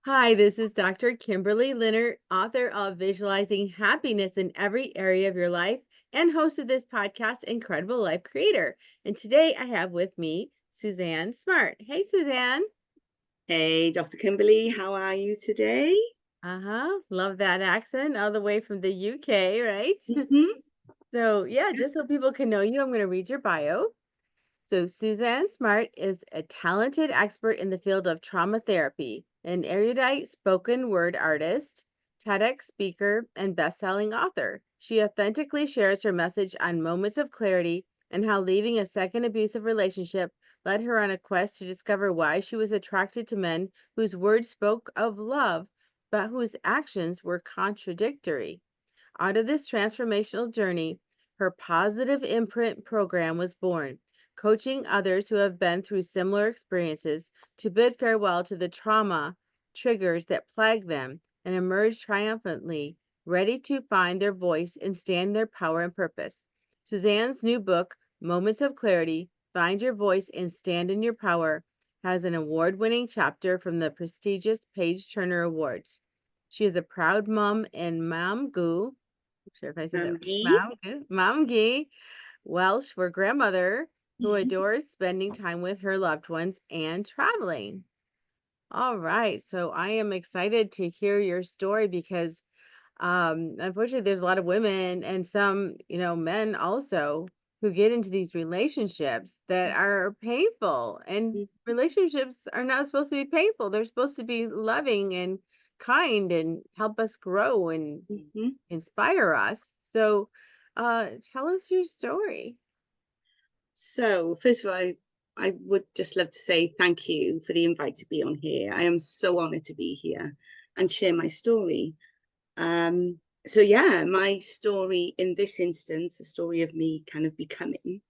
Hi, this is Dr. Kimberley Linert, author of Visualizing Happiness in Every Area of Your Life and host of this podcast, Incredible Life Creator. And today I have with me Suzanne Smart. Hey, Suzanne. Hey, Dr. Kimberley, how are you today? Uh-huh. Love that accent all the way from the UK, right? Hmm. So, yeah, just so people can know you, I'm going to read your bio. So, Suzanne Smart is a talented expert in the field of trauma therapy, an erudite spoken word artist, TEDx speaker, and best-selling author. She authentically shares her message on moments of clarity and how leaving a second abusive relationship led her on a quest to discover why she was attracted to men whose words spoke of love, but whose actions were contradictory. Out of this transformational journey, her Positive Imprint program was born, coaching others who have been through similar experiences to bid farewell to the trauma triggers that plague them and emerge triumphantly, ready to find their voice and stand in their power and purpose. Suzanne's new book, Moments of Clarity: Find Your Voice and Stand in Your Power, has an award-winning chapter from the prestigious Page Turner Awards. She is a proud mom and mom goo. Sure if I said that right. Gee. Mom Gee, Welsh for grandmother, who adores spending time with her loved ones and traveling. All right, so I am excited to hear your story because unfortunately there's a lot of women and some, men also who get into these relationships that are painful, and relationships are not supposed to be painful. They're supposed to be loving and kind and help us grow and Hmm. inspire us. So, tell us your story. So, first of all, I would just love to say thank you for the invite to be on here. I am so honored to be here and share my story. So yeah, my story in this instance, the story of me kind of becoming,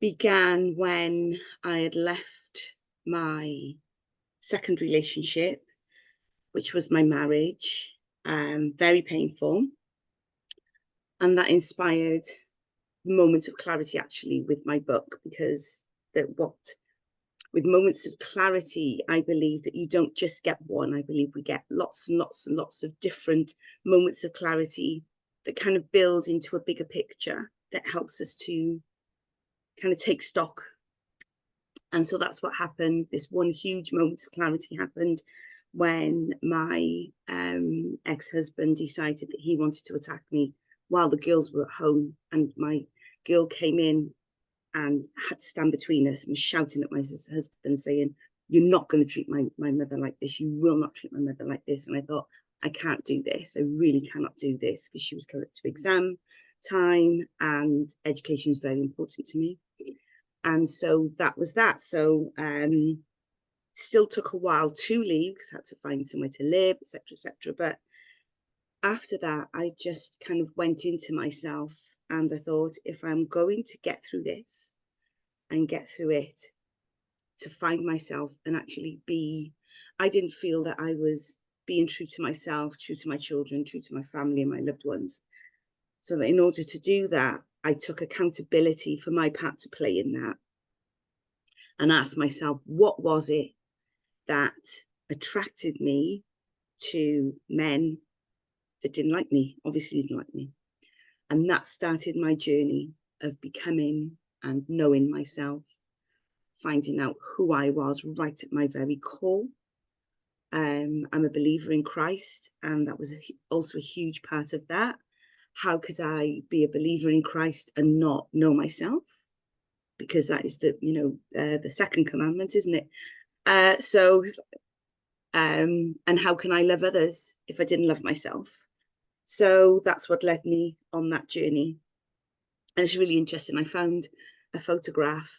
began when I had left my second relationship, which was my marriage. Very painful. And that inspired moments of clarity actually with my book, because that what with moments of clarity, I believe that you don't just get one. I believe we get lots and lots and lots of different moments of clarity that kind of build into a bigger picture that helps us to kind of take stock. And so that's what happened. This one huge moment of clarity happened when my ex-husband decided that he wanted to attack me while the girls were at home, and my girl came in and had to stand between us and was shouting at my husband saying, "You're not going to treat my mother like this. You will not treat my mother like this." And I thought, I can't do this. I really cannot do this, because she was coming up to exam time and education is very important to me. And so that was that. So still took a while to leave because I had to find somewhere to live, etc., etc. But after that, I just kind of went into myself and I thought, if I'm going to get through this and get through it, to find myself and actually be, I didn't feel that I was being true to myself, true to my children, true to my family and my loved ones. So that in order to do that, I took accountability for my part to play in that and asked myself, what was it that attracted me to men that didn't like me, obviously didn't like me. And that started my journey of becoming and knowing myself, finding out who I was right at my very core. I'm a believer in Christ, and that was also a huge part of that. How could I be a believer in Christ and not know myself? Because that is the second commandment, isn't it? And how can I love others if I didn't love myself? So that's what led me on that journey. And it's really interesting. I found a photograph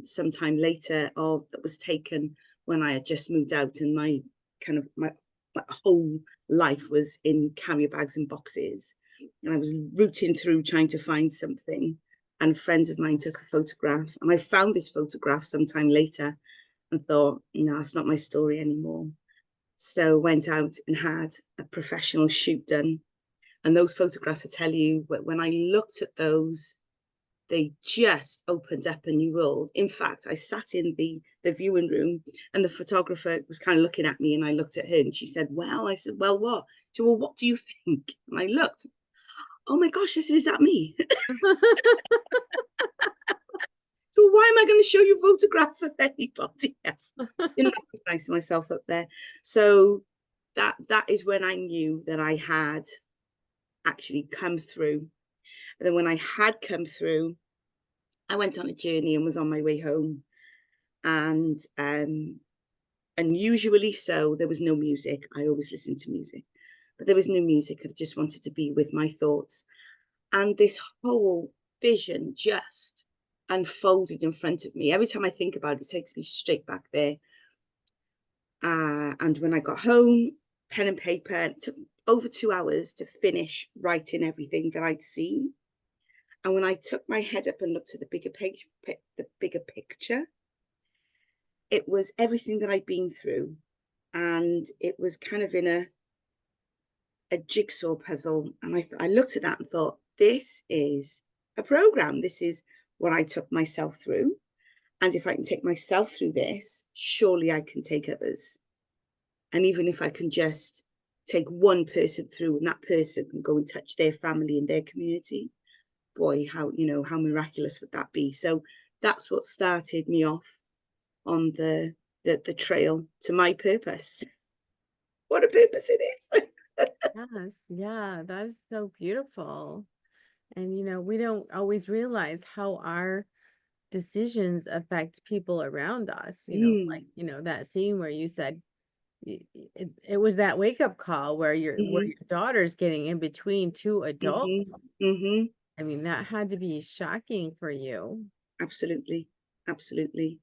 sometime later that was taken when I had just moved out, and my whole life was in carrier bags and boxes. And I was rooting through trying to find something. And friends of mine took a photograph, and I found this photograph sometime later and thought, no, it's not my story anymore. So went out and had a professional shoot done. And those photographs, I tell you, when I looked at those, they just opened up a new world. In fact, I sat in the viewing room, and the photographer was kind of looking at me, and I looked at her, and she said, well, I said, well, what? She said, well, what do you think? And I looked, oh my gosh, is that me? So why am I going to show you photographs of anybody else? Didn't recognize myself up there. So that is when I knew that I had actually come through. And then when I had come through, I went on a journey and was on my way home. And unusually so, there was no music. I always listen to music, but there was no music. I just wanted to be with my thoughts. And this whole vision just unfolded in front of me. Every time I think about it, it takes me straight back there. And when I got home, pen and paper, it took over 2 hours to finish writing everything that I'd seen. And when I took my head up and looked at the bigger picture, it was everything that I'd been through. And it was kind of in a jigsaw puzzle. And I looked at that and thought, this is a program. This is what I took myself through. And if I can take myself through this, surely I can take others. And even if I can just take one person through, and that person can go and touch their family and their community, boy, how miraculous would that be? So that's what started me off on the trail to my purpose. What a purpose it is. Yes, yeah, that is so beautiful. And we don't always realize how our decisions affect people around us. Like, that scene where you said it was that wake-up call where your daughter's getting in between two adults. I mean, that had to be shocking for you. Absolutely. Absolutely.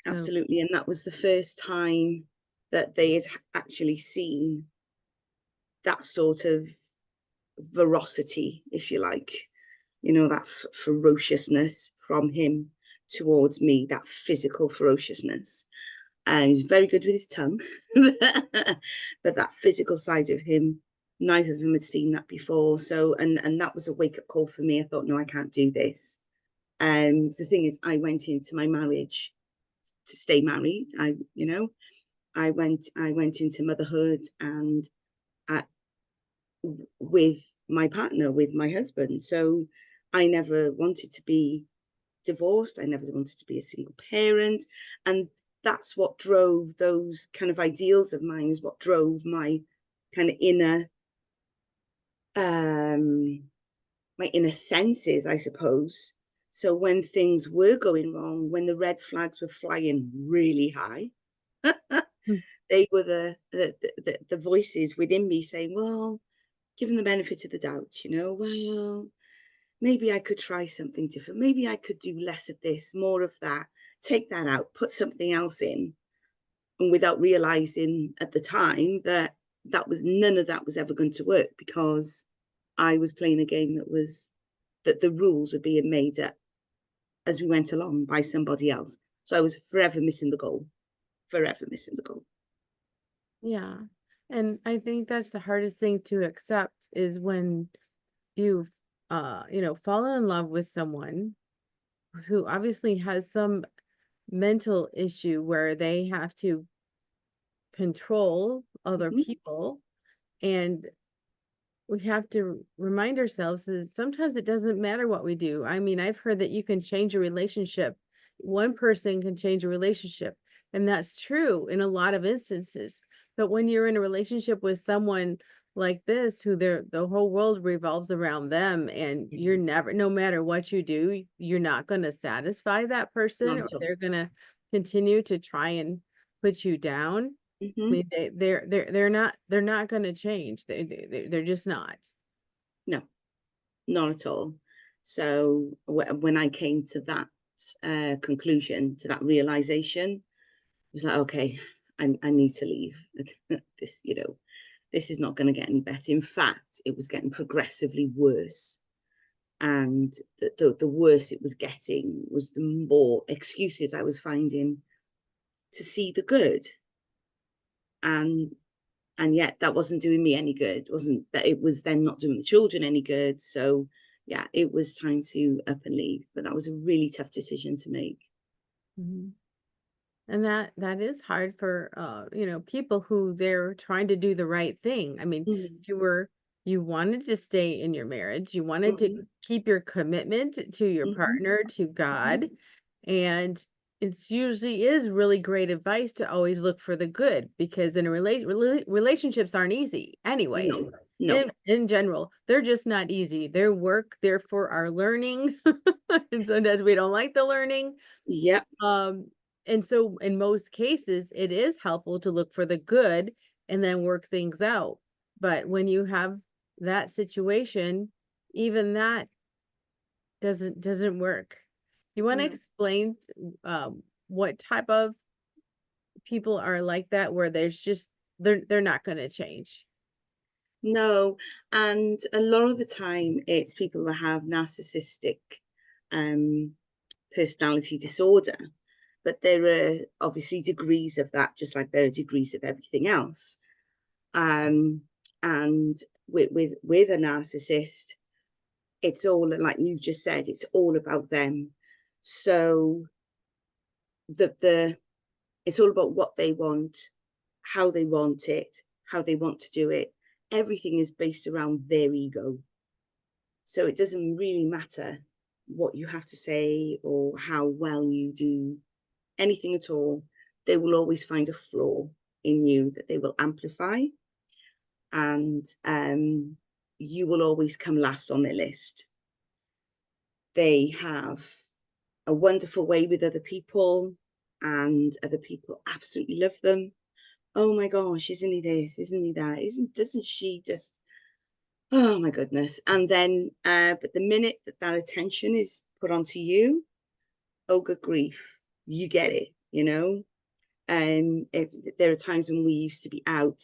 So, Absolutely. And that was the first time that they had actually seen that sort of ferocity, if you like, that ferociousness from him towards me, that physical ferociousness. And he's very good with his tongue, but that physical side of him, neither of them had seen that before. So, and that was a wake-up call for me. I thought, no, I can't do this. The thing is, I went into my marriage to stay married. I went into motherhood, and with my partner, with my husband. So I never wanted to be divorced. I never wanted to be a single parent. And that's what drove those kind of ideals of mine, is what drove my kind of inner senses, I suppose. So when things were going wrong, when the red flags were flying really high, they were the voices within me saying, well, give them the benefit of the doubt, well, maybe I could try something different. Maybe I could do less of this, more of that, take that out, put something else in. And without realizing at the time that none of that was ever going to work, because I was playing a game that the rules were being made up as we went along by somebody else. So I was forever missing the goal, forever missing the goal. yeah. And I think that's the hardest thing to accept, is when you've, fallen in love with someone who obviously has some mental issue where they have to control other people. And we have to remind ourselves that sometimes it doesn't matter what we do. I mean, I've heard that you can change a relationship. One person can change a relationship, and that's true in a lot of instances. But when you're in a relationship with someone like this, who the whole world revolves around them, and you're never, no matter what you do, you're not going to satisfy that person, Not or at all. they're going to continue to try and put you down. I mean, they're not going to change. They're just not. No, not at all. So when I came to that conclusion, to that realization, it was like, okay, I need to leave. This, this is not going to get any better. In fact, it was getting progressively worse. And the worse it was getting was the more excuses I was finding to see the good. And yet that wasn't doing me any good. It was then not doing the children any good. So yeah, it was time to up and leave. But that was a really tough decision to make. Mhm. And that is hard for people who they're trying to do the right thing. I mean, Mm, you wanted to stay in your marriage, you wanted to mhm, keep your commitment to your mhm, partner, to mhm. God, and it's usually is really great advice to always look for the good because in a relationships aren't easy anyways. No, no. In general, they're just not easy. They're work, they're for our learning, and sometimes we don't like the learning. Yep. Um, and so in most cases, it is helpful to look for the good and then work things out. But when you have that situation, even that doesn't work. You want to No. explain what type of people are like that where there's just they're not going to change. No. And a lot of the time it's people that have narcissistic um personality disorder. But there are obviously degrees of that, just like there are degrees of everything else. Um, and with a narcissist, it's all like you've just said, it's all about them. So the it's all about what they want, how they want it, how they want to do it. Everything is based around their ego. So it doesn't really matter what you have to say or how well you do anything at all. They will always find a flaw in you that they will amplify, and you will always come last on their list. They have a wonderful way with other people, and other people absolutely love them. Oh my gosh, isn't he this? Isn't he that? Doesn't she just? Oh my goodness! And then, but the minute that that attention is put onto you, oh good grief, you get it. If there are times when we used to be out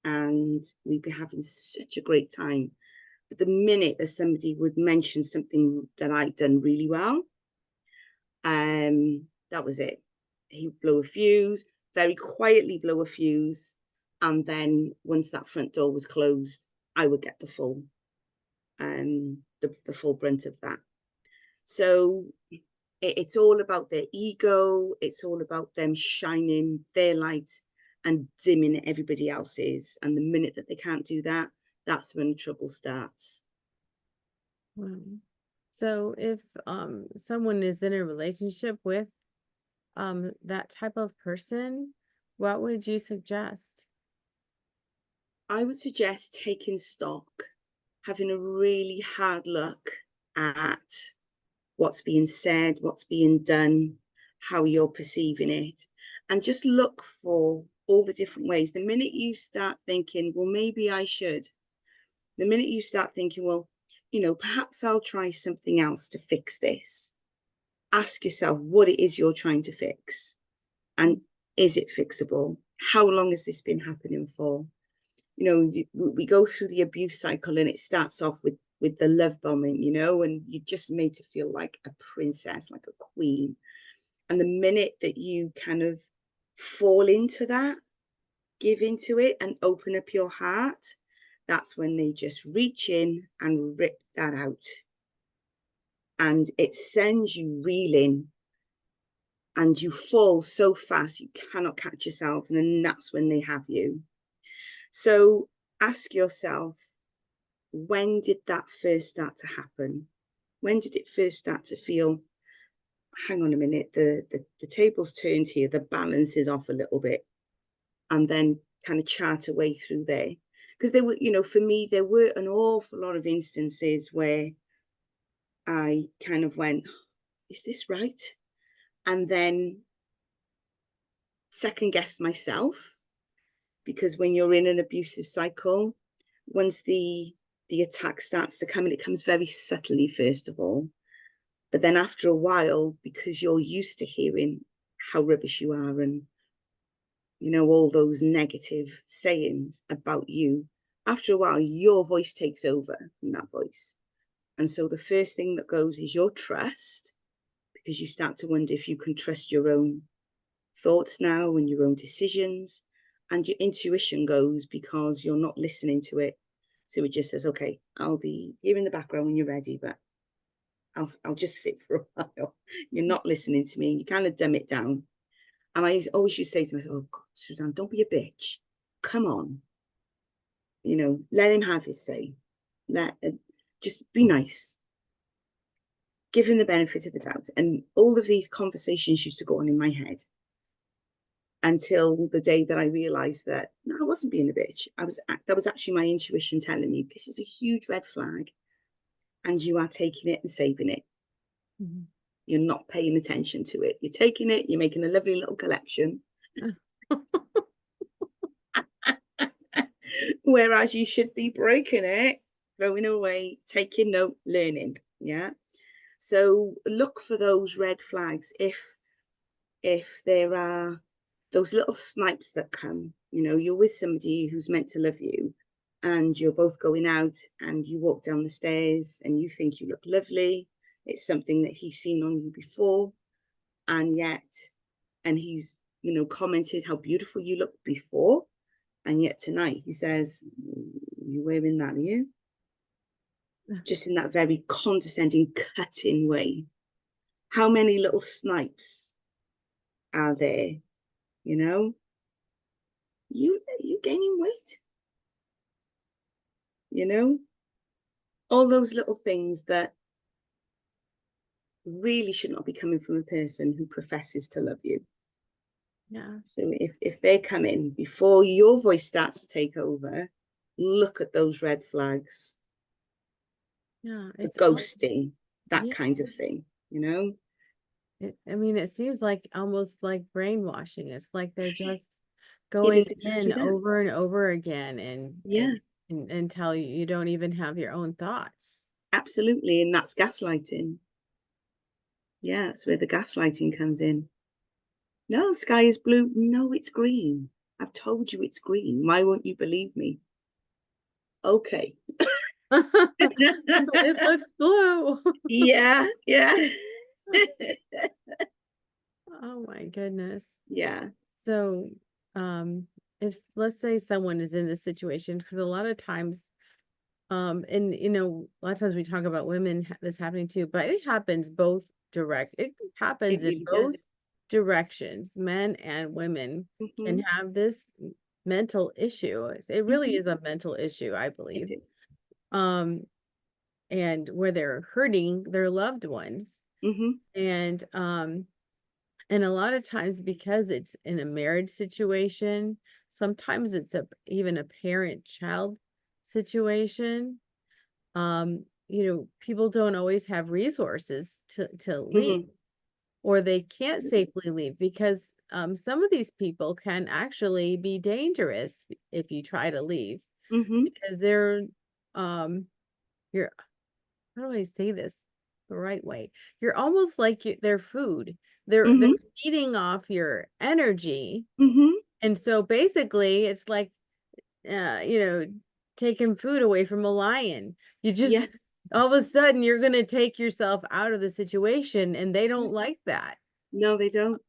and we'd be having such a great time, but the minute that somebody would mention something that I'd done really well, that was it. He'd blow a fuse, very quietly blow a fuse, and then once that front door was closed, I would get the full brunt of that. So it's all about their ego. It's all about them shining their light and dimming everybody else's. And the minute that they can't do that, that's when trouble starts. Wow. So if someone is in a relationship with that type of person, what would you suggest? I would suggest taking stock, having a really hard look at what's being said, what's being done, how you're perceiving it, and just look for all the different ways. The minute you start thinking, well, maybe I should, the minute you start thinking, well, perhaps I'll try something else to fix this, ask yourself what it is you're trying to fix. And is it fixable? How long has this been happening for? We go through the abuse cycle and it starts off with the love bombing, and you're just made to feel like a princess, like a queen. And the minute that you kind of fall into that, give into it and open up your heart, that's when they just reach in and rip that out. And it sends you reeling and you fall so fast you cannot catch yourself. And then that's when they have you. So ask yourself, when did that first start to happen? When did it first start to feel, hang on a minute, the table's turned here, the balance is off a little bit, and then kind of chart a way through there. Because there were, for me, there were an awful lot of instances where I kind of went, is this right? And then second guessed myself, because when you're in an abusive cycle, once the attack starts to come, and it comes very subtly, first of all, but then after a while, because you're used to hearing how rubbish you are and all those negative sayings about you, after a while your voice takes over from that voice. And so the first thing that goes is your trust, because you start to wonder if you can trust your own thoughts now and your own decisions. And your intuition goes because you're not listening to it. So it just says, okay, I'll be here in the background when you're ready, but I'll just sit for a while. You're not listening to me. You kind of dumb it down. And I always used to say to myself, oh God, Suzanne, don't be a bitch. Come on. You know, let him have his say. Just be nice. Give him the benefit of the doubt. And all of these conversations used to go on in my head until the day that I realized that no, I wasn't being a bitch. That was actually my intuition telling me this is a huge red flag and you are taking it and saving it. Mm-hmm. You're not paying attention to it. You're taking it, you're making a lovely little collection. Whereas you should be breaking it, throwing away, taking note, learning. Yeah. So look for those red flags if there are those little snipes that come. You know, you're with somebody who's meant to love you and you're both going out and you walk down the stairs and you think you look lovely. It's something that he's seen on you before, and he's, you know, commented how beautiful you looked before, and yet tonight he says, "You wearing that, are you?" Just in that very condescending, cutting way. How many little snipes are there? You know, you gaining weight. You know, all those little things that really should not be coming from a person who professes to love you. Yeah. So if they come in before your voice starts to take over, look at those red flags. Yeah. The It's ghosting, that yeah. kind of thing, you know? I mean, it seems like almost like brainwashing. It's like they're just It going is exactly in that. over and over again Yeah, and until you don't even have your own thoughts. absolutely. And that's gaslighting. Yeah, that's where the gaslighting comes in. No, the sky is blue. No, it's green. I've told you it's green. Why won't you believe me? Okay. But it looks blue. Yeah, yeah. Oh my goodness. Yeah. So, if let's say someone is in this situation, because a lot of times, and you know, a lot of times we talk about women this happening too, but it happens both direct. It It happens in really both does. directions. Men and women can Mm-hmm. have this mental issue. It really Mm-hmm. is a mental issue, I It believe. is. Um, and where they're hurting their loved ones, Mm-hmm. and and a lot of times, because it's in a marriage situation, sometimes it's even a parent-child situation. You know, people don't always have resources to leave, Mm-hmm. or they can't safely leave because some of these people can actually be dangerous if you try to leave Mm-hmm. because they're you're how do I say this the right way? You're almost like their food. They're Mm-hmm. feeding off your energy, Mm-hmm. and so basically, it's like you know, taking food away from a lion. You Yeah. just all of a sudden you're gonna take yourself out of the situation, and they Yeah. don't like that. No, they don't.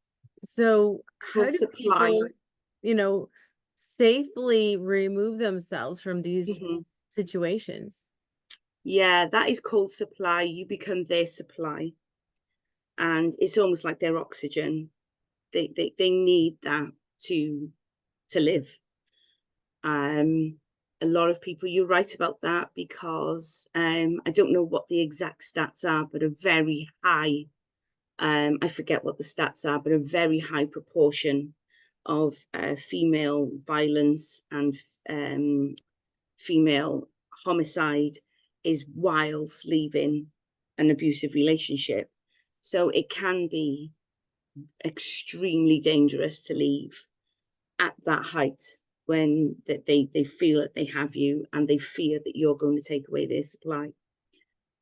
So It's how called do supply. people, you know, safely remove themselves from these Mm-hmm. situations? Yeah, that is called supply. You become their supply. And it's almost like their oxygen. They need that to live. A lot of people, you're right about that, because I don't know what the exact stats are, but a very high, I forget what the stats are, but a very high proportion of female violence and female homicide is whilst leaving an abusive relationship. So it can be extremely dangerous to leave at that height when they feel that they have you and they fear that you're going to take away their supply.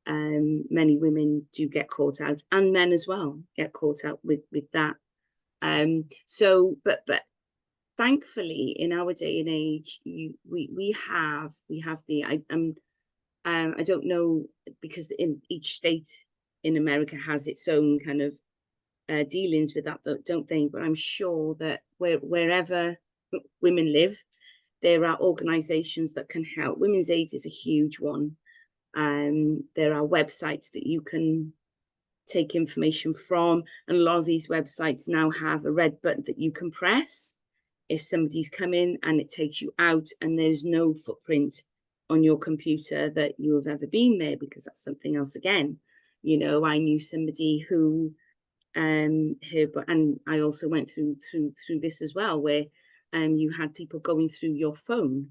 Many women do get caught out, and men as well get caught out with that. So, but thankfully, in our day and age, we have the I don't know, because in each state in America has its own kind of dealings with that, don't they? But I'm sure that wherever women live, there are organisations that can help. Women's Aid is a huge one. There are websites that you can take information from. And a lot of these websites now have a red button that you can press if somebody's come in, and it takes you out, and there's no footprint on your computer that you have ever been there, because that's something else again. You know, I knew somebody who and I also went through this as well, where you had people going through your phone,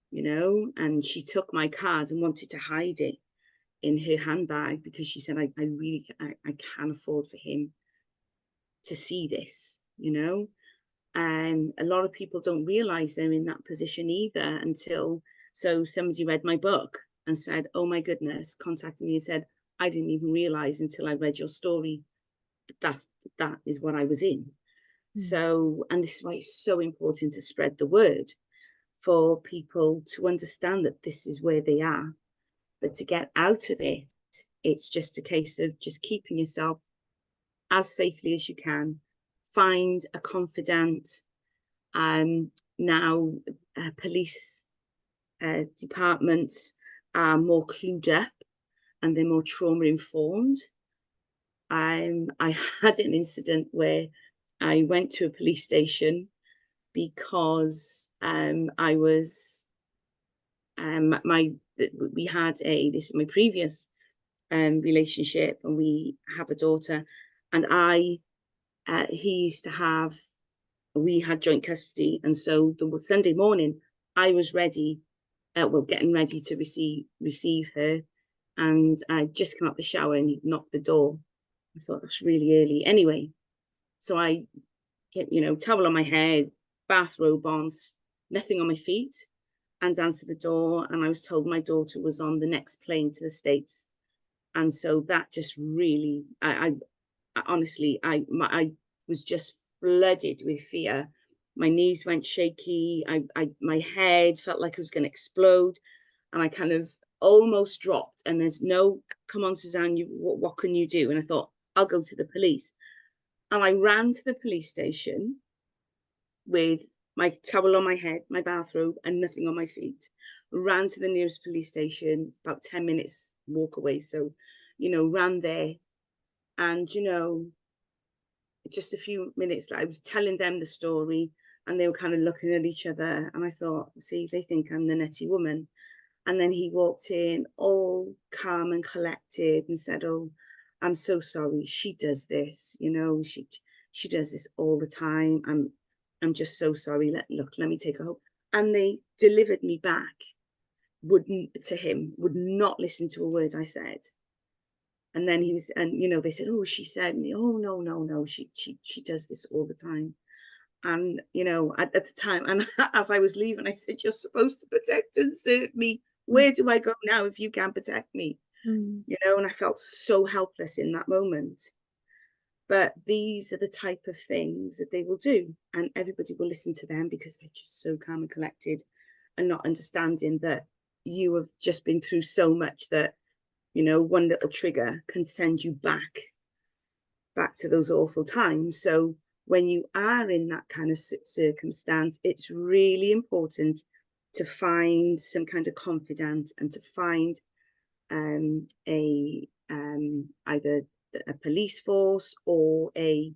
you know, and she took my card and wanted to hide it in her handbag, because she said, I really can't afford for him to see this, you know. And a lot of people don't realize they're in that position either until, so somebody read my book and said, oh my goodness, contacted me and said, I didn't even realize until I read your story that is what I was in. So, and this is why it's so important to spread the word for people to understand that this is where they are. But to get out of it, it's just a case of just keeping yourself as safely as you can. Find a confidant. Now, police departments are more clued up and they're more trauma informed. I had an incident where I went to a police station because I was we had this is my previous relationship, and we have a daughter, and he used to have, we had joint custody, and so the Sunday morning I was ready, getting ready to receive her, and I'd just come out the shower and he knocked the door. I thought that's really early. Anyway, so I get, you know, towel on my head, bathrobe on, nothing on my feet, and answered the door. And I was told my daughter was on the next plane to the States. And so that just really, I honestly, I was just flooded with fear. My knees went shaky. My head felt like it was going to explode. And I kind of almost dropped. And there's no, come on, Suzanne, what can you do? And I thought, I'll go to the police. And I ran to the police station with my towel on my head, my bathrobe, and nothing on my feet. Ran to the nearest police station, about 10 minutes walk away. So, you know, ran there. And, you know, just a few minutes, I was telling them the story, and they were kind of looking at each other. And I thought, see, they think I'm the nutty woman. And then he walked in all calm and collected and said, oh, I'm so sorry. She does this, you know, she does this all the time. I'm just so sorry. Let me take her home. And they delivered me back, would not listen to a word I said. And then he was, and, you know, they said, oh, she said, and oh, no, she does this all the time. And, you know, at the time, and as I was leaving, I said, you're supposed to protect and serve me. Where do I go now if you can't protect me? You know, and I felt so helpless in that moment. But these are the type of things that they will do. And everybody will listen to them because they're just so calm and collected, and not understanding that you have just been through so much that, you know, one little trigger can send you back to those awful times. So when you are in that kind of circumstance, it's really important to find some kind of confidant, and to find either a police force or a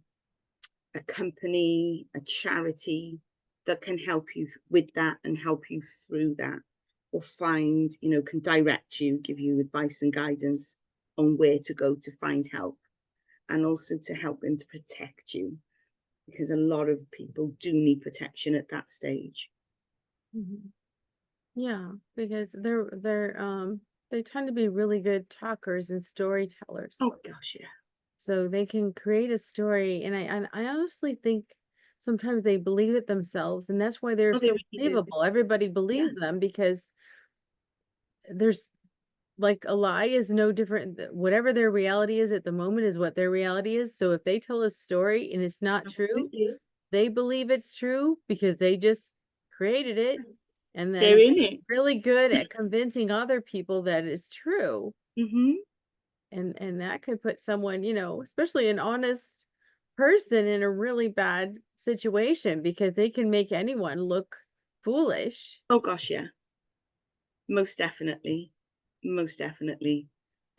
company, a charity that can help you with that and help you through that, or find, you know, can direct you, give you advice and guidance on where to go to find help, and also to help them to protect you, because a lot of people do need protection at that stage. Yeah, because they tend to be really good talkers and storytellers. Oh gosh, yeah. So they can create a story, and I honestly think sometimes they believe it themselves, and that's why they're Oh, they so really do. believable. Everybody believes them because there's, like, a lie is no different. Whatever their reality is at the moment is what their reality is. So if they tell a story and it's not true, Absolutely. they believe it's true because they just created it, and They're then in it. really good at convincing other people that it's true. Mm-hmm. And that could put someone, you know, especially an honest person, in a really bad situation, because they can make anyone look foolish. Oh gosh, yeah. Most definitely. Most definitely.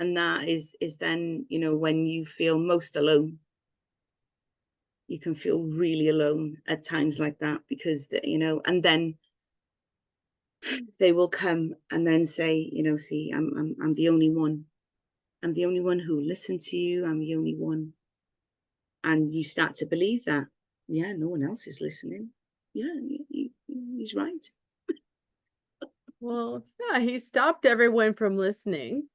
And that is then, you know, when you feel most alone. You can feel really alone at times like that, because, you know, and then they will come and then say, you know, see, I'm the only one. I'm the only one who listened to you. I'm the only one. And you start to believe that. Yeah, no one else is listening. Yeah, he's right. Well, yeah, he stopped everyone from listening.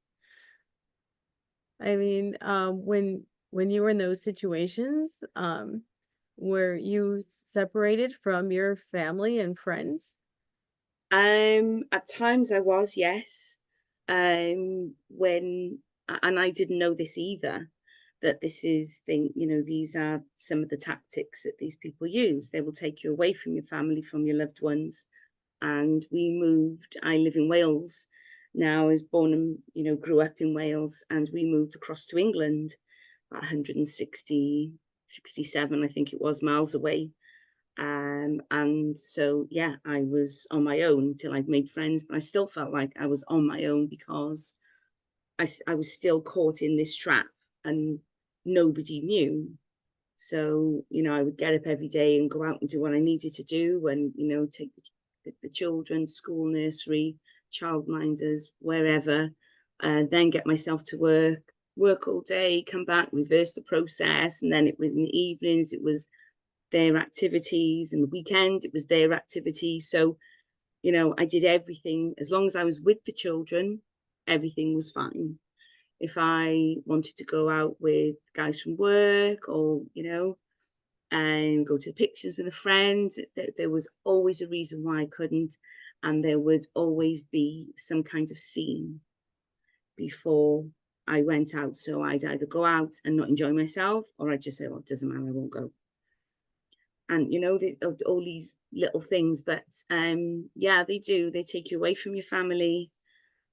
I mean, when you were in those situations, were you separated from your family and friends? At times I was, yes. And I didn't know this either, that this is thing, you know, these are some of the tactics that these people use. They will take you away from your family, from your loved ones. And we moved, I live in Wales now. I was born and, you know, grew up in Wales, and we moved across to England, about 160, 67, I think it was, miles away. And so, yeah, I was on my own until I'd made friends, but I still felt like I was on my own, because I was still caught in this trap and nobody knew. So, you know, I would get up every day and go out and do what I needed to do, and, you know, take the children, school, nursery, childminders, wherever, then get myself to work all day, come back, reverse the process. And then in the evenings, it was their activities, and the weekend it was their activities. So, you know, I did everything. As long as I was with the children, everything was fine. If I wanted to go out with guys from work, or, you know, and go to the pictures with a friend, there was always a reason why I couldn't. And there would always be some kind of scene before I went out. So I'd either go out and not enjoy myself, or I'd just say, well, it doesn't matter, I won't go. And, you know, all these little things. But yeah, they take you away from your family.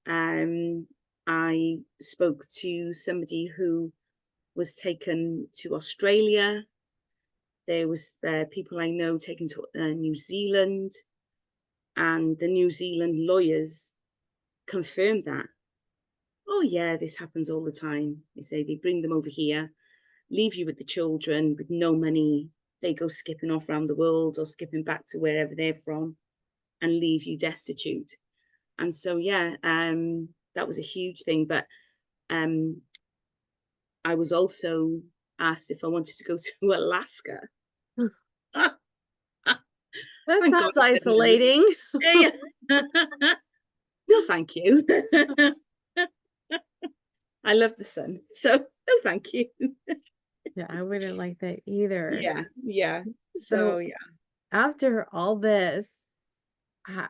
I spoke to somebody who was taken to Australia. There was people I know taken to New Zealand, and the New Zealand lawyers confirmed that. Oh yeah, this happens all the time. They say they bring them over here, leave you with the children with no money. They go skipping off around the world, or skipping back to wherever they're from, and leave you destitute. And so, yeah, that was a huge thing. But um, I was also asked if I wanted to go to Alaska. Hmm. That Thank God sounds I said no. isolating. Yeah, yeah. No, thank you. I love the sun, so no, thank you. Yeah, I wouldn't like that either. Yeah, yeah. So So yeah. after all this, how,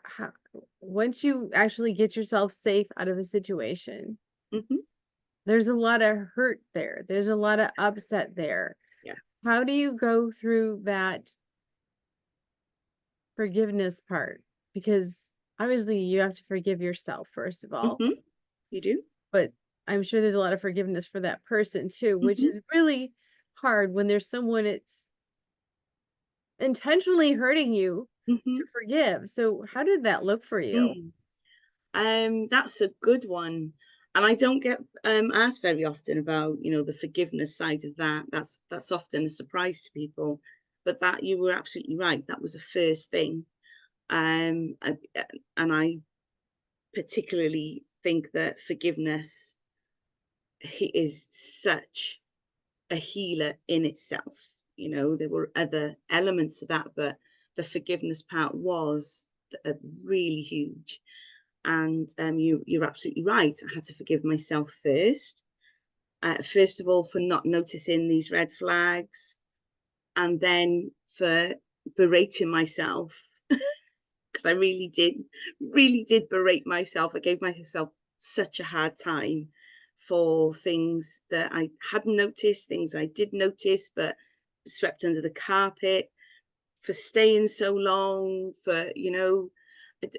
once you actually get yourself safe out of a situation, Hmm. there's a lot of hurt there. There's a lot of upset there. Yeah. How do you go through that forgiveness part? Because obviously you have to forgive yourself, first of all, Hmm. You do. but I'm sure there's a lot of forgiveness for that person too, which Hmm. is really hard when there's someone it's intentionally hurting you Hmm. to forgive. So how did that look for you? Mm. That's a good one. And I don't get asked very often about, you know, the forgiveness side of that. That's often a surprise to people. But that, you were absolutely right. That was the first thing. And I particularly think that forgiveness is such a healer in itself. You know, there were other elements of that, but the forgiveness part was really huge. And you're absolutely right. I had to forgive myself first. First of all, for not noticing these red flags, and then for berating myself, because I really did berate myself. I gave myself such a hard time for things that I hadn't noticed, things I did notice but swept under the carpet, for staying so long, for, you know,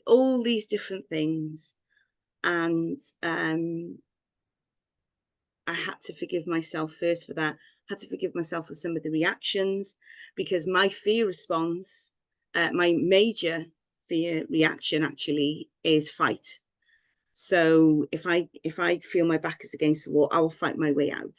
all these different things. And I had to forgive myself first for that. I had to forgive myself for some of the reactions, because my fear response, my major fear reaction actually is fight. So if I feel my back is against the wall, I will fight my way out.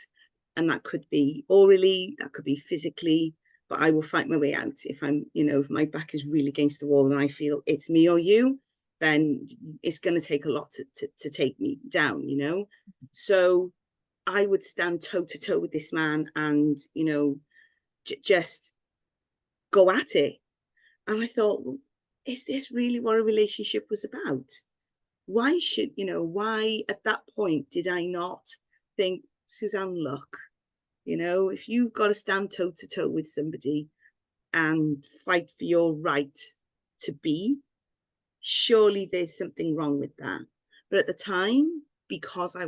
And that could be orally, that could be physically, but I will fight my way out. If I'm, if my back is really against the wall and I feel it's me or you, then it's going to take a lot to take me down, So I would stand toe to toe with this man and, just go at it. And I thought, well, is this really what a relationship was about? Why at that point did I not think, Suzanne, look, if you've got to stand toe to toe with somebody and fight for your right to be, surely there's something wrong with that. But at the time, because it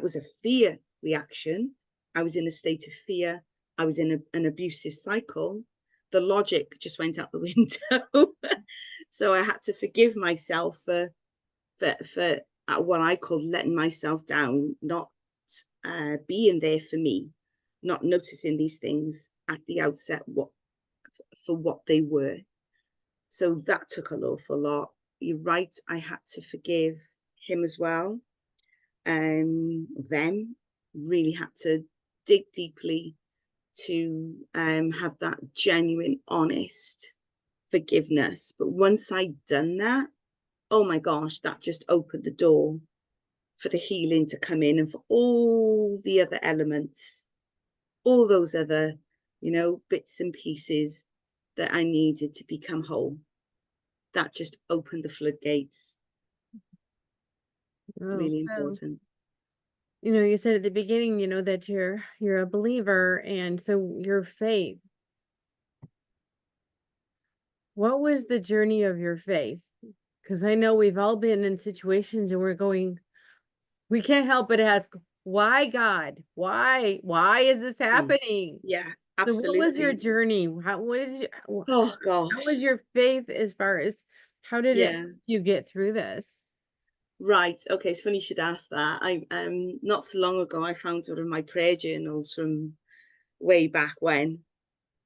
was a fear reaction. I was in a state of fear. I was in an abusive cycle. The logic just went out the window. So I had to forgive myself for what I called letting myself down, not being there for me, not noticing these things at the outset for what they were. So that took an awful lot. You're right, I had to forgive him as well. Them really had to dig deeply to have that genuine, honest forgiveness. But once I'd done that, oh my gosh, that just opened the door for the healing to come in and for all the other elements, all those other, bits and pieces that I needed to become whole. That just opened the floodgates. Oh, Really so, important. you said at the beginning, that you're a believer, and so your faith. What was the journey of your faith? Because I know we've all been in situations and we're going, we can't help but ask, why God? Why? Why is this happening? Yeah, So what was your absolutely. journey? What did you, Oh how was gosh. your faith as far as how did it Yeah. you get through this? Right. Okay. It's funny you should ask that. I not so long ago I found one of my prayer journals from way back when,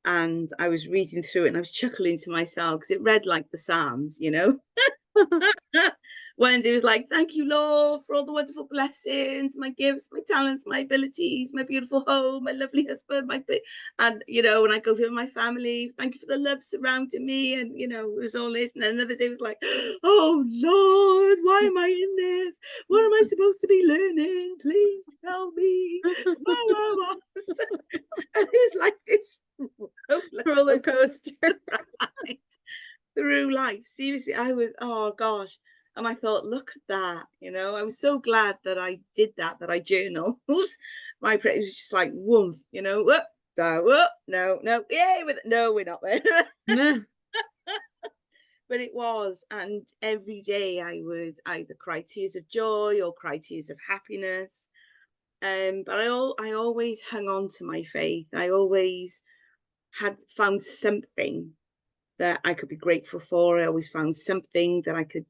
and I was reading through it and I was chuckling to myself because it read like the Psalms. When it was like, thank you, Lord, for all the wonderful blessings, my gifts, my talents, my abilities, my beautiful home, my lovely husband, and when I go through my family, thank you for the love surrounding me, and it was all this. And then another day was like, oh Lord, why am I in this? What am I supposed to be learning? Please tell me. Wah, wah, wah. And it was like this roller Roller coaster coaster. ride through life. Seriously, I was, oh gosh. And I thought, look at that. I was so glad that I did that I journaled. It was just like, woof, whoop, whoop, no, yay, no, we're not there. Yeah. But it was. And every day I would either cry tears of joy or cry tears of happiness. But I always hung on to my faith. I always had found something that I could be grateful for. I always found something that I could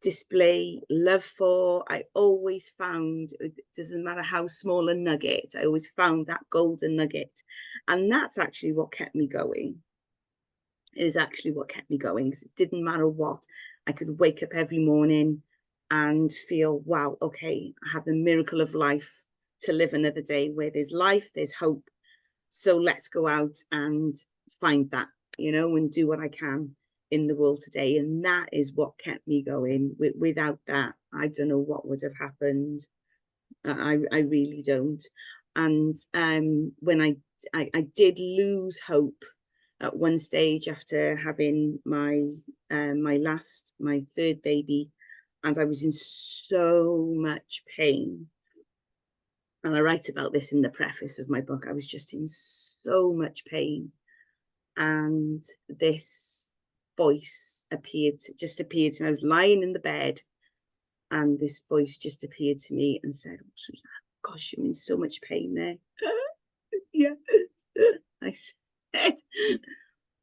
display love for. I always found, it doesn't matter how small a nugget, I always found that golden nugget. And that's actually what kept me going. It is actually what kept me going, because it didn't matter what. I could wake up every morning and feel, wow, okay, I have the miracle of life to live another day. Where there's life, there's hope. So let's go out and find that, and do what I can in the world today. And that is what kept me going. Without that, I don't know what would have happened. I really don't. And when I did lose hope at one stage after having my third baby, and I was in so much pain. And I write about this in the preface of my book. I was just in so much pain. And this voice just appeared to me. I was lying in the bed, and this voice just appeared to me and said, oh, Suzanne, gosh, you're in so much pain there. Yes. I said,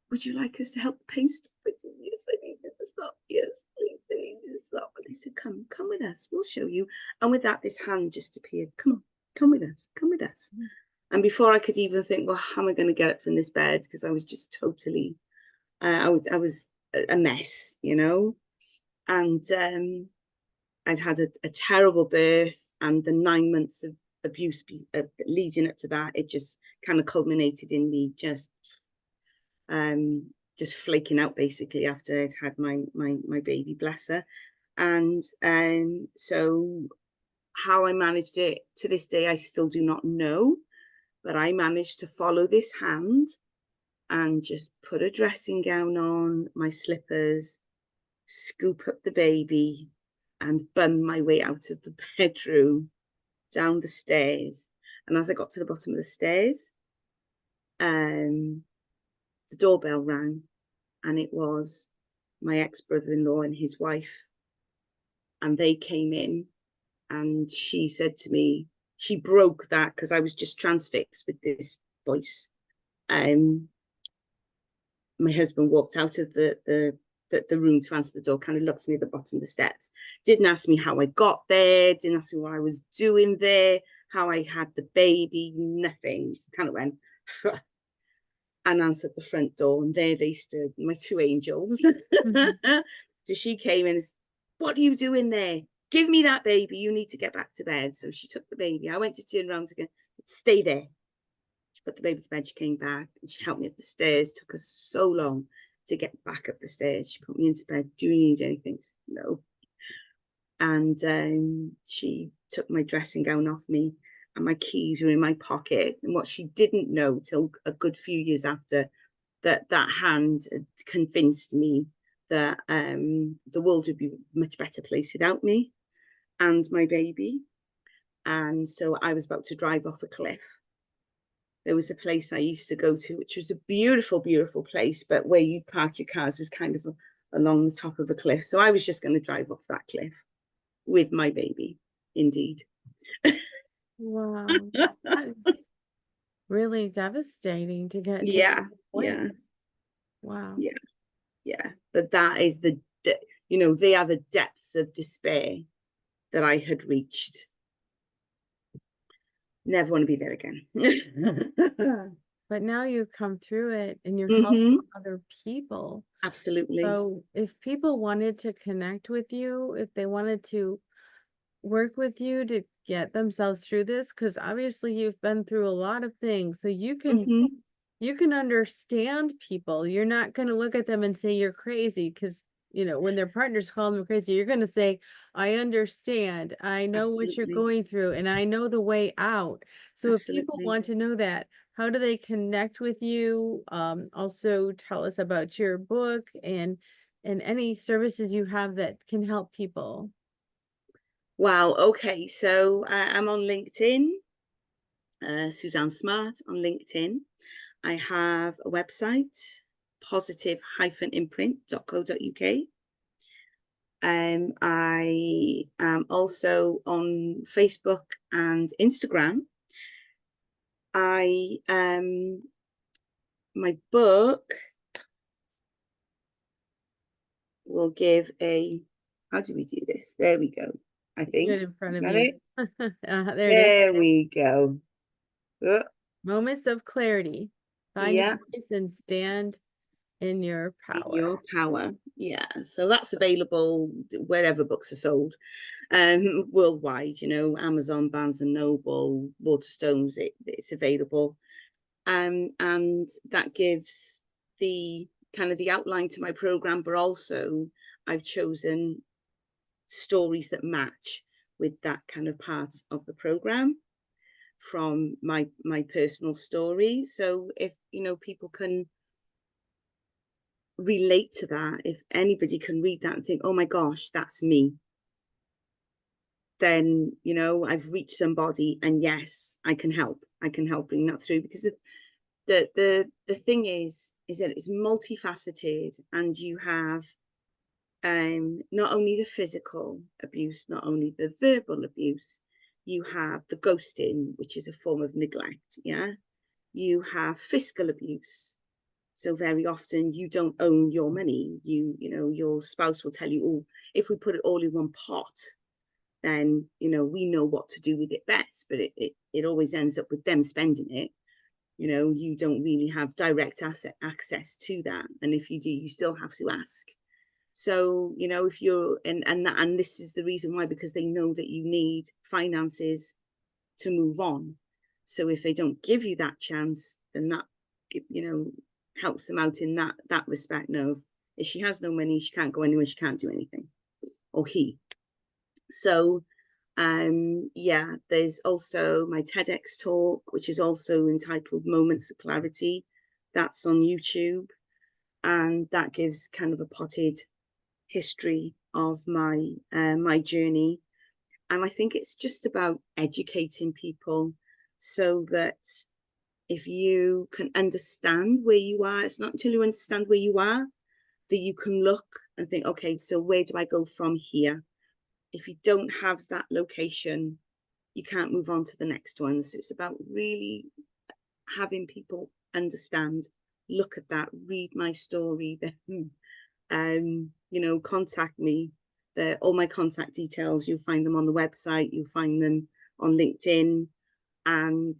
would you like us to help the pain stop? I said, yes, I need it to stop. Yes, please, I need it to stop. And they said, come with us. We'll show you. And with that, this hand just appeared. Come on, come with us. Come with us. Mm-hmm. And before I could even think, well, how am I going to get up from this bed? Because I was just totally, I was a mess, And I'd had a terrible birth, and the 9 months of abuse leading up to that, it just kind of culminated in me just flaking out basically after I'd had my baby, bless her. And so how I managed it to this day, I still do not know, but I managed to follow this hand and just put a dressing gown on, my slippers, scoop up the baby, and bum my way out of the bedroom, down the stairs. And as I got to the bottom of the stairs, the doorbell rang, and it was my ex-brother-in-law and his wife. And they came in, and she said to me, she broke that because I was just transfixed with this voice. My husband walked out of the room to answer the door, kind of looked at me at the bottom of the steps, didn't ask me how I got there, didn't ask me what I was doing there, how I had the baby, nothing. He kind of went and answered the front door, and there they stood, my two angels. Mm-hmm. So she came in and said, "What are you doing there? Give me that baby, you need to get back to bed." So she took the baby. I went to turn around again, "Stay there." She put the baby to bed, she came back, and she helped me up the stairs. Took us so long to get back up the stairs. She put me into bed. "Do you need anything?" "No." And she took my dressing gown off me, and my keys were in my pocket. And what she didn't know till a good few years after, that hand had convinced me that the world would be a much better place without me and my baby. And so I was about to drive off a cliff. There was a place I used to go to, which was a beautiful, beautiful place, but where you park your cars was kind of along the top of a cliff. So I was just going to drive off that cliff with my baby, indeed. Wow. That is really devastating to get to Yeah, that point. yeah. Wow. Yeah, yeah. But that is they are the depths of despair that I had reached. Never want to be there again. But now you've come through it and you're helping other people. Absolutely. So if people wanted to connect with you, if they wanted to work with you to get themselves through this, because obviously you've been through a lot of things, so you can understand people. You're not going to look at them and say you're crazy, because when their partners call them crazy, you're going to say, "I understand. I know what you're Absolutely. going through, and I know the way out." So if people Absolutely. want to know that, how do they connect with you? Also tell us about your book and any services you have that can help people. Wow. Okay. So I'm on LinkedIn, Suzanne Smart on LinkedIn. I have a website, positive-imprint.co.uk. I am also on Facebook and Instagram. My book will give how do we do this? There we go. I think. Good in front of Is that you. it? There it is. There we go. Moments of clarity. Find your voice and stand in your In power. your power. Yeah. So that's available wherever books are sold. Worldwide, Amazon, Barnes and Noble, Waterstones, it's available. And that gives the kind of the outline to my program, but also I've chosen stories that match with that kind of part of the program from my personal story. So if people can relate to that, if anybody can read that and think, "Oh my gosh, that's me," then I've reached somebody, and yes, I can help bring that through. Because the thing is that it's multifaceted, and you have not only the physical abuse, not only the verbal abuse, you have the ghosting, which is a form of neglect. Yeah, you have fiscal abuse. So very often you don't own your money. Your spouse will tell you, "Oh, if we put it all in one pot, then we know what to do with it best." But it always ends up with them spending it. You don't really have direct access to that, and if you do, you still have to ask. So, you know, if you're, and this is the reason why, because they know that you need finances to move on. So if they don't give you that chance, then that, you know, helps them out in that respect. No, if she has no money, she can't go anywhere, she can't do anything, or he. So yeah, there's also my TEDx talk, which is also entitled Moments of Clarity. That's on YouTube, and that gives kind of a potted history of my journey. And I think it's just about educating people so that if you can understand where you are, it's not until you understand where you are that you can look and think, okay, so where do I go from here? If you don't have that location, you can't move on to the next one. So it's about really having people understand, look at that, read my story, then you know, contact me. All my contact details, you'll find them on the website, you'll find them on LinkedIn. And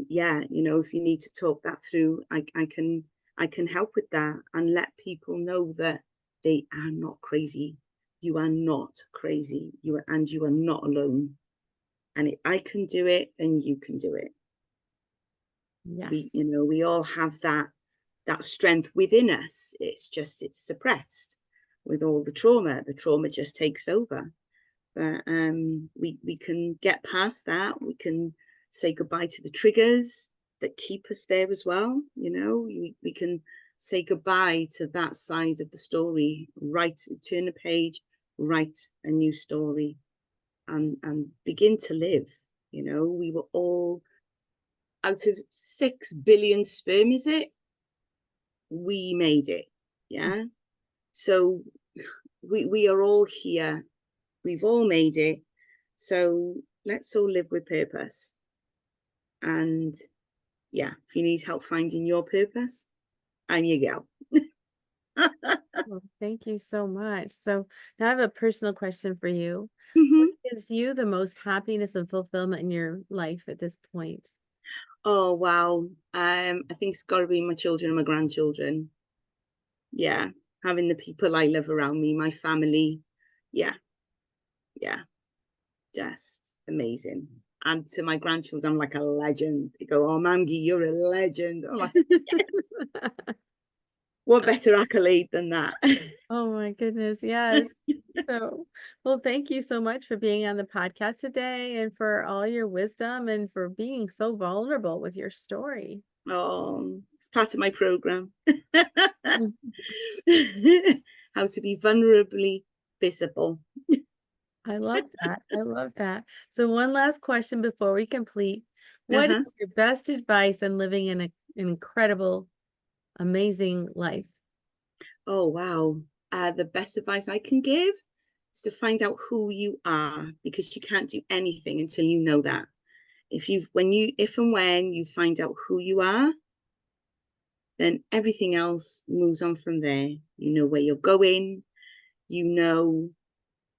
yeah, you know, if you need to talk that through, I can help with that and let people know that they are not crazy. You are not crazy. You are not alone. And if I can do it, then you can do it. Yes. You know, we all have that strength within us. It's suppressed with all the trauma. The trauma just takes over. But we can get past that. We can say goodbye to the triggers that keep us there as well. You know, we can say goodbye to that side of the story, turn a page, write a new story, and begin to live. You know, we were all, out of 6 billion sperm, is it? We made it. Yeah. So we are all here. We've all made it. So let's all live with purpose. And yeah, if you need help finding your purpose, I'm your gal. Well, thank you so much. So now I have a personal question for you. What Mm-hmm. gives you the most happiness and fulfillment in your life at this point? Oh, wow. I think it's got to be my children and my grandchildren. Yeah. Having the people I love around me, my family. Yeah. Yeah. Just amazing. And to my grandchildren, I'm like a legend. They go, oh, Mamgie, you're a legend. I'm like, yes. What better accolade than that? Oh my goodness, yes. So, well, thank you so much for being on the podcast today and for all your wisdom and for being so vulnerable with your story. Oh, it's part of my program. Mm. How to be vulnerably visible. I love that. I love that. So, one last question before we complete. What is Uh-huh. your best advice in living in an incredible, amazing life? Oh, wow. The best advice I can give is to find out who you are, because you can't do anything until you know that. If and when you find out who you are, then everything else moves on from there. You know where you're going. You know,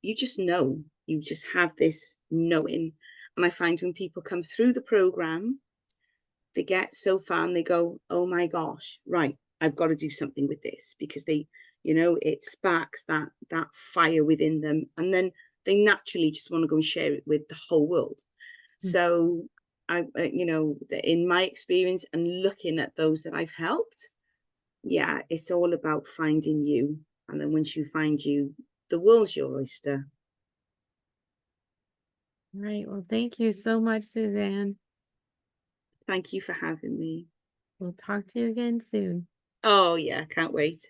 you just know. You just have this knowing. And I find when people come through the program, they get so far and they go, oh my gosh, right, I've got to do something with this, because they, you know, it sparks that fire within them, and then they naturally just want to go and share it with the whole world. Mm. So I, you know, in my experience and looking at those that I've helped, yeah, it's all about finding you. And then once you find you, the world's your oyster. Right. Well, thank you so much, Suzanne. Thank you for having me. We'll talk to you again soon. Oh yeah, can't wait.